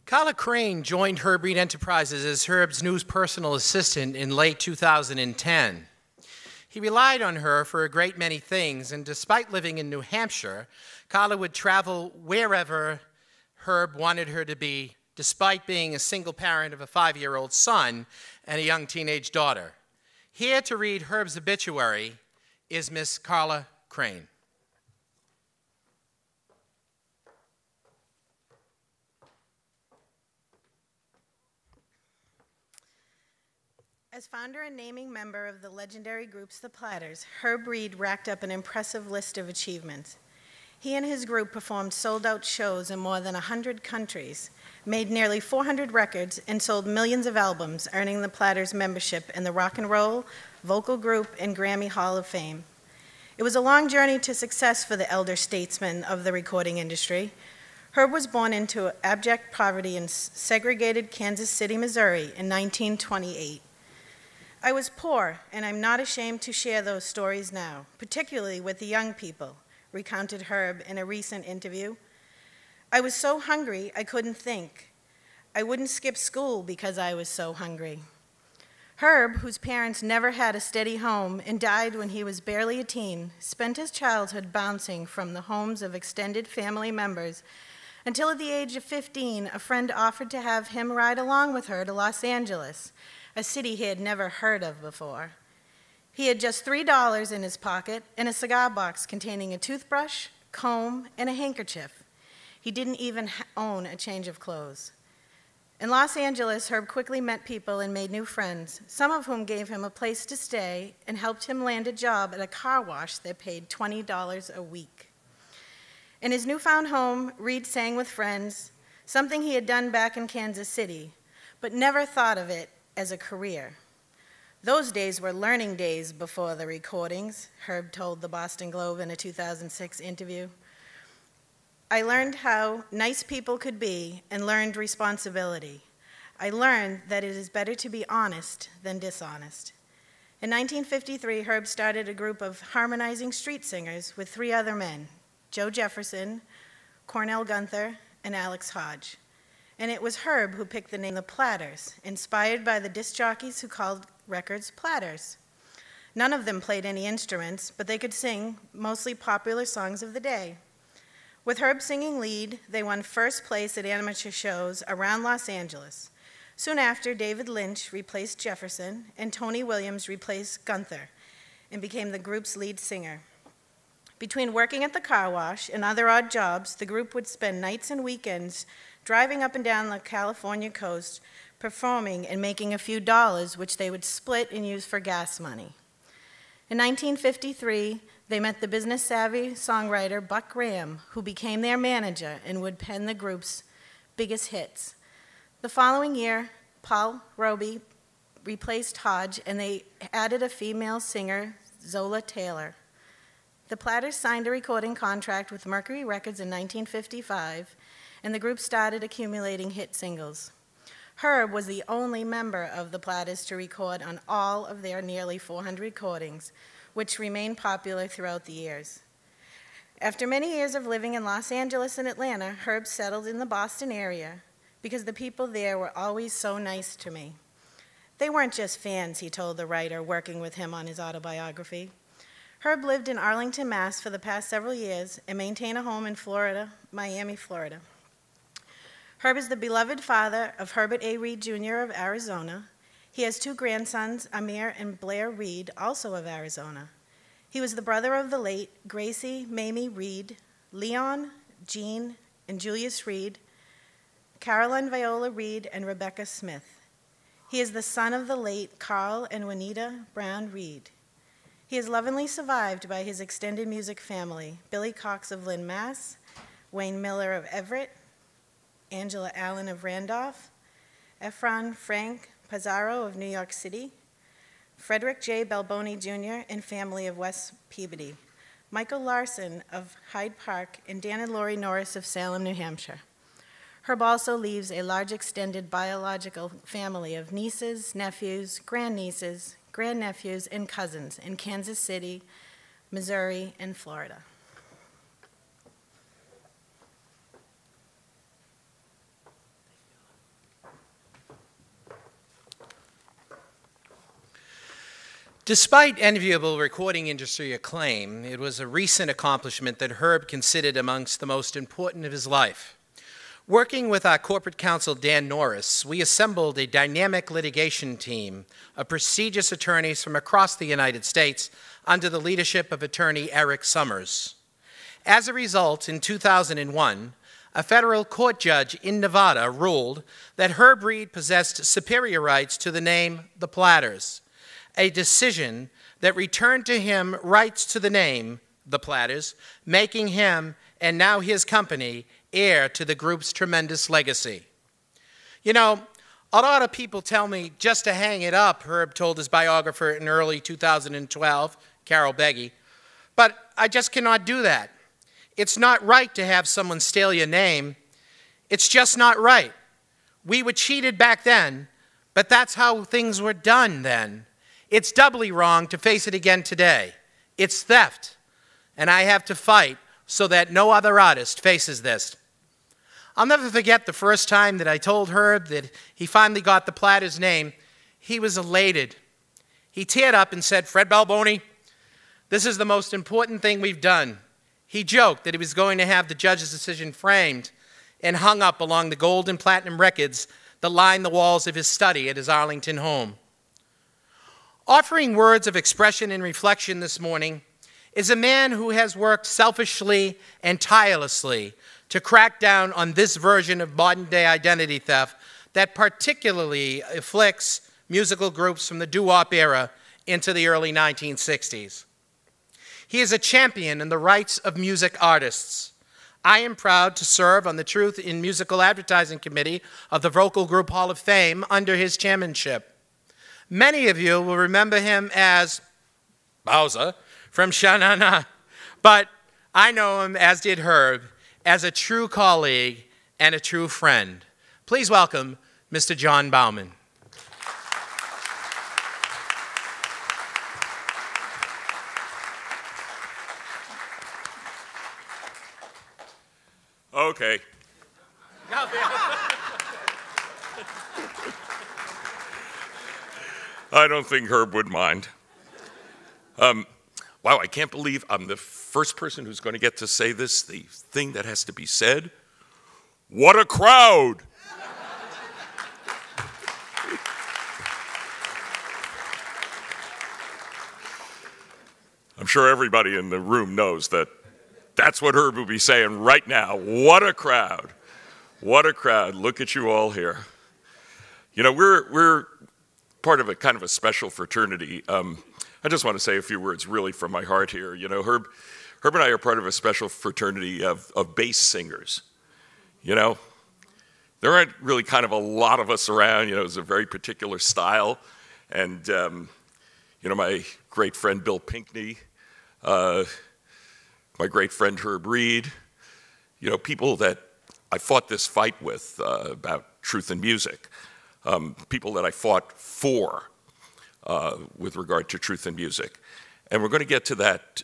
Carla Crane joined Herb Reed Enterprises as Herb's new personal assistant in late 2010. He relied on her for a great many things, and despite living in New Hampshire, Carla would travel wherever Herb wanted her to be, despite being a single parent of a 5-year-old son and a young teenage daughter. Here to read Herb's obituary is Miss Carla Crane. As founder and naming member of the legendary groups The Platters, Herb Reed racked up an impressive list of achievements. He and his group performed sold-out shows in more than 100 countries, made nearly 400 records, and sold millions of albums, earning the Platters membership in the Rock and Roll, Vocal Group, and Grammy Hall of Fame. It was a long journey to success for the elder statesman of the recording industry. Herb was born into abject poverty in segregated Kansas City, Missouri in 1928. I was poor, and I'm not ashamed to share those stories now, particularly with the young people, recounted Herb in a recent interview. I was so hungry I couldn't think. I wouldn't skip school because I was so hungry. Herb, whose parents never had a steady home and died when he was barely a teen, spent his childhood bouncing from the homes of extended family members until at the age of 15, a friend offered to have him ride along with her to Los Angeles, a city he had never heard of before. He had just $3 in his pocket and a cigar box containing a toothbrush, comb, and a handkerchief. He didn't even own a change of clothes. In Los Angeles, Herb quickly met people and made new friends, some of whom gave him a place to stay and helped him land a job at a car wash that paid $20 a week. In his newfound home, Reed sang with friends, something he had done back in Kansas City, but never thought of it as a career. Those days were learning days before the recordings, Herb told the Boston Globe in a 2006 interview. I learned how nice people could be and learned responsibility. I learned that it is better to be honest than dishonest. In 1953, Herb started a group of harmonizing street singers with 3 other men, Joe Jefferson, Cornell Gunther, and Alex Hodge. And it was Herb who picked the name The Platters, inspired by the disc jockeys who called records platters. None of them played any instruments, but they could sing mostly popular songs of the day. With Herb singing lead, they won first place at amateur shows around Los Angeles. Soon after, David Lynch replaced Jefferson, and Tony Williams replaced Gunther, and became the group's lead singer. Between working at the car wash and other odd jobs, the group would spend nights and weekends driving up and down the California coast, performing and making a few dollars, which they would split and use for gas money. In 1953, they met the business-savvy songwriter Buck Graham, who became their manager and would pen the group's biggest hits. The following year, Paul Roby replaced Hodge, and they added a female singer, Zola Taylor. The Platters signed a recording contract with Mercury Records in 1955, and the group started accumulating hit singles. Herb was the only member of the Platters to record on all of their nearly 400 recordings, which remained popular throughout the years. After many years of living in Los Angeles and Atlanta, Herb settled in the Boston area because the people there were always so nice to me. They weren't just fans, he told the writer working with him on his autobiography. Herb lived in Arlington, Mass. For the past several years and maintained a home in Florida, Miami, Florida. Herb is the beloved father of Herbert A. Reed, Jr. of Arizona. He has 2 grandsons, Amir and Blair Reed, also of Arizona. He was the brother of the late Gracie Mamie Reed, Leon, Jean, and Julius Reed, Caroline Viola Reed, and Rebecca Smith. He is the son of the late Carl and Juanita Brown Reed. He is lovingly survived by his extended music family, Billy Cox of Lynn, Mass., Wayne Miller of Everett, Angela Allen of Randolph, Efron Frank Pizarro of New York City, Frederick J. Balboni Jr. and family of West Peabody, Michael Larson of Hyde Park, and Dan and Lori Norris of Salem, New Hampshire. Herb also leaves a large extended biological family of nieces, nephews, grandnieces, grandnephews, and cousins in Kansas City, Missouri, and Florida. Despite enviable recording industry acclaim, it was a recent accomplishment that Herb considered amongst the most important of his life. Working with our corporate counsel, Dan Norris, we assembled a dynamic litigation team of prestigious attorneys from across the United States under the leadership of attorney Eric Summers. As a result, in 2001, a federal court judge in Nevada ruled that Herb Reed possessed superior rights to the name The Platters, a decision that returned to him rights to the name The Platters, making him, and now his company, heir to the group's tremendous legacy. You know, a lot of people tell me just to hang it up, Herb told his biographer in early 2012, Carol Beggy, but I just cannot do that. It's not right to have someone steal your name. It's just not right. We were cheated back then, but that's how things were done then. It's doubly wrong to face it again today. It's theft, and I have to fight so that no other artist faces this. I'll never forget the first time that I told Herb that he finally got the Platters' name. He was elated. He teared up and said, "Fred Balboni, this is the most important thing we've done." He joked that he was going to have the judge's decision framed and hung up along the gold and platinum records that line the walls of his study at his Arlington home. Offering words of expression and reflection this morning is a man who has worked selfishly and tirelessly to crack down on this version of modern-day identity theft that particularly afflicts musical groups from the doo-wop era into the early 1960s. He is a champion in the rights of music artists. I am proud to serve on the Truth in Musical Advertising Committee of the Vocal Group Hall of Fame under his chairmanship. Many of you will remember him as Bowser from Sha-Na-Na, but I know him, as did Herb, as a true colleague and a true friend. Please welcome Mr. John Bauman. Okay. I don't think Herb would mind. Wow, I can't believe I'm the first person who's going to get to say this, the thing that has to be said. What a crowd! I'm sure everybody in the room knows that that's what Herb will be saying right now. What a crowd. What a crowd. Look at you all here. You know, we're part of a kind of a special fraternity. I just want to say a few words really from my heart here. You know, Herb and I are part of a special fraternity of bass singers. You know, there aren't really kind of a lot of us around. You know, it's a very particular style. And, you know, my great friend Bill Pinkney, my great friend Herb Reed, you know, people that I fought this fight with about truth in music, people that I fought for with regard to truth in music. And we're going to get to that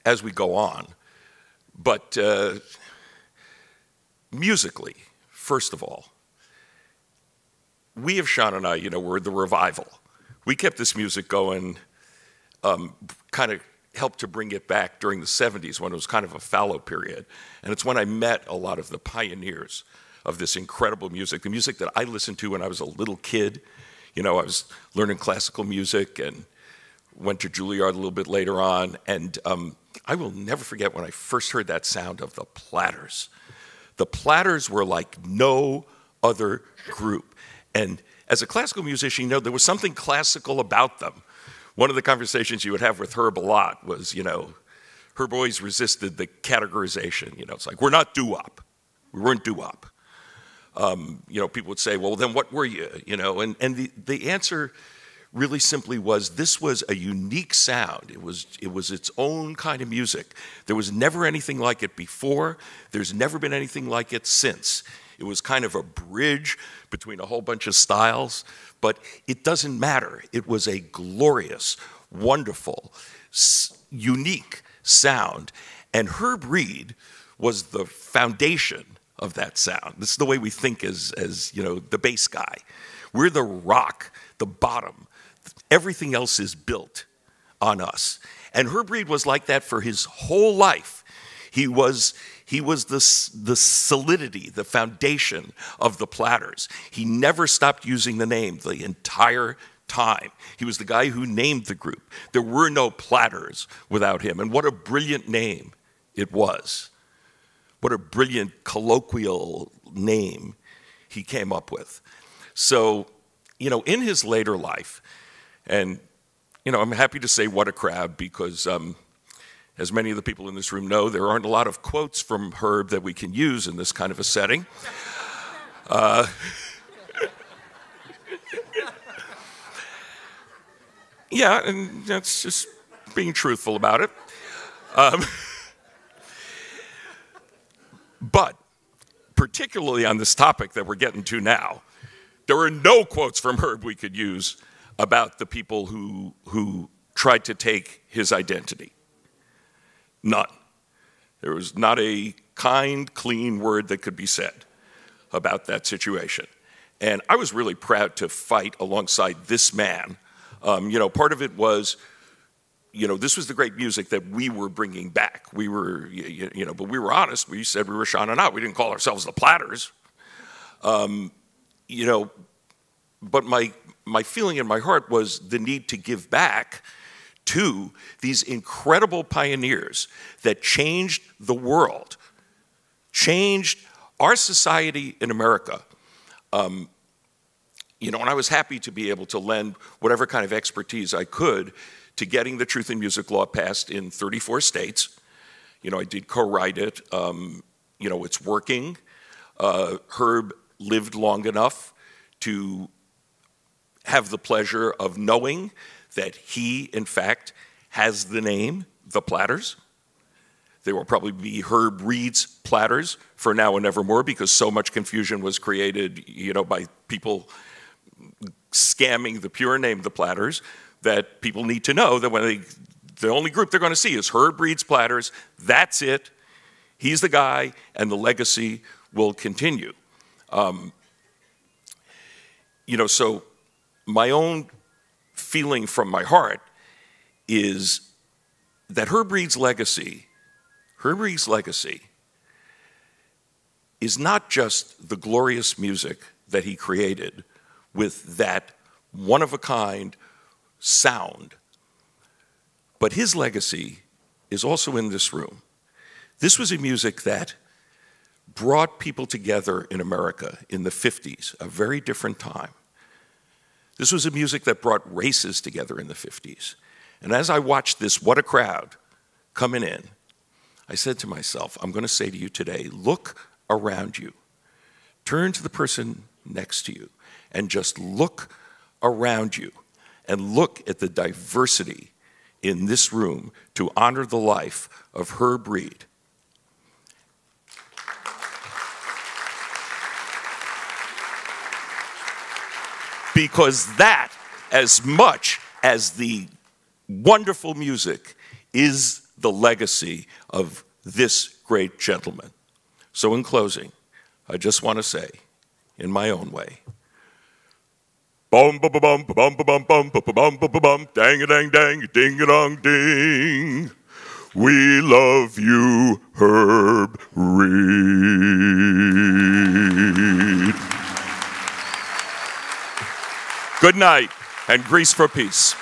as we go on. But musically, first of all, we of Sha-Na-Na, you know, we're the revival. We kept this music going, kind of helped to bring it back during the 70s when it was kind of a fallow period. And it's when I met a lot of the pioneers of this incredible music, the music that I listened to when I was a little kid. You know, I was learning classical music and went to Juilliard a little bit later on. And I will never forget when I first heard that sound of the Platters. The Platters were like no other group. And as a classical musician, you know, there was something classical about them. One of the conversations you would have with Herb a lot was, you know, Herb always resisted the categorization. You know, it's like, we're not doo-wop. We weren't doo-wop. You know, people would say, well, then what were you? You know, and the answer really simply was, this was a unique sound. It was its own kind of music. There was never anything like it before. There's never been anything like it since. It was kind of a bridge between a whole bunch of styles, but it doesn't matter. It was a glorious, wonderful, unique sound. And Herb Reed was the foundation of that sound. This is the way we think as you know, the bass guy. We're the rock, the bottom, everything else is built on us. And Herb Reed was like that for his whole life. He was the solidity, the foundation of the Platters. He never stopped using the name the entire time. He was the guy who named the group. There were no Platters without him. And what a brilliant name it was. What a brilliant colloquial name he came up with. So, in his later life, and, I'm happy to say what a crowd because, as many of the people in this room know, there aren't a lot of quotes from Herb that we can use in this kind of a setting. Yeah, and that's just being truthful about it. But particularly on this topic that we're getting to now, there are no quotes from Herb we could use about the people who tried to take his identity. None. There was not a kind, clean word that could be said about that situation. And I was really proud to fight alongside this man. Part of it was, this was the great music that we were bringing back. We were, but we were honest. We said we were Sha Na Na. We didn't call ourselves the Platters. But my feeling in my heart was the need to give back to these incredible pioneers that changed the world, changed our society in America. And I was happy to be able to lend whatever kind of expertise I could to getting the Truth in Music law passed in 34 states. I did co-write it. It's working. Herb lived long enough to have the pleasure of knowing that he, in fact, has the name, the Platters. There will probably be Herb Reed's Platters for now and nevermore because so much confusion was created, by people scamming the pure name, the Platters, that people need to know that the only group they're going to see is Herb Reed's Platters. That's it. He's the guy, and the legacy will continue. So my own feeling from my heart is that Herb Reed's legacy is not just the glorious music that he created with that one-of-a-kind sound, but his legacy is also in this room. This was a music that brought people together in America in the 50s, a very different time. This was a music that brought races together in the 50s. And as I watched this, what a crowd, coming in, I said to myself, I'm going to say to you today, look around you. Turn to the person next to you and just look around you and look at the diversity in this room to honor the life of Herb Reed. Because that, as much as the wonderful music, is the legacy of this great gentleman. So in closing, I just want to say, in my own way, bum bum bum bum bum bum bum bum bum bum dang a dang dang ding a dong ding. We love you, Herb Reed. Good night, and Grease for Peace.